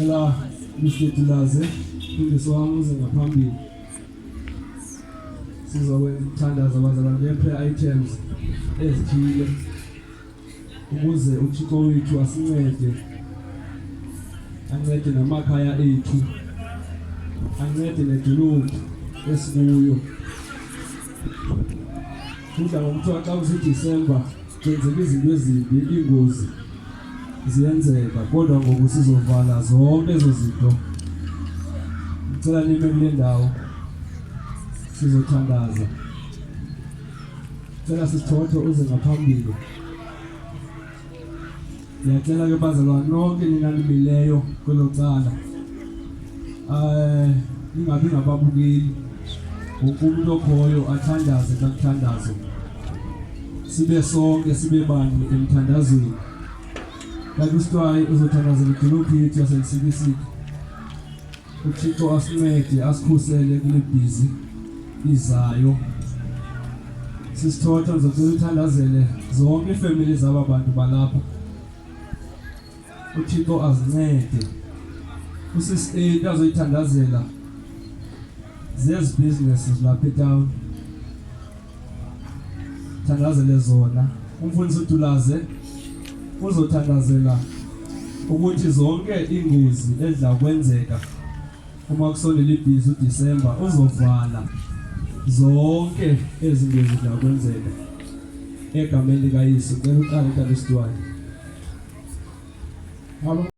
ela lisetulaze indisi wami uze ngaphambili sizokuthandaza abazalwane nge-prayer items ezithile ukuze uThixo wethu asincede, ancede namakhaya ethu, ancede nedolophu esikuyo. Kudla ngokuthiwa xa kusiDisemba kwenzeka izinto ezimbi, ingozi ziyenzeka, kodwa ngoku sizovala zonke ezo zinto. Ngicela nime kule ndawo sizothandaza. Ngicela sisithothe uze ngaphambili. Ngiyacela ke bazalwane nonke ningalimileyo kwelo cala, ningabi ngababukeli, wonke umuntu okhoyo athandaze kakuthandazo, sibe sonke sibe bani emthandazweni. Kakusitwayi uzothandazela idolophu yethu yaseLisikisiki. uThixo asincede asikhusele kule bhizi izayo. Sisithotha ngizocela uthandazele zonke iifemeli zaba bantu balapha. uThixo azincede. Usisi 8 azoyithandazela zezi businesses lapha etown, thandazele zona. Umfundisi uDulaze uzothandazela ukuthi zonke ingozi edla kwenzeka uma kusondela ibhizi uDisemba, uzovala zonke ezingozi edla kwenzeka egameni likaYesu. Ngicela uqale uqale isitwayo.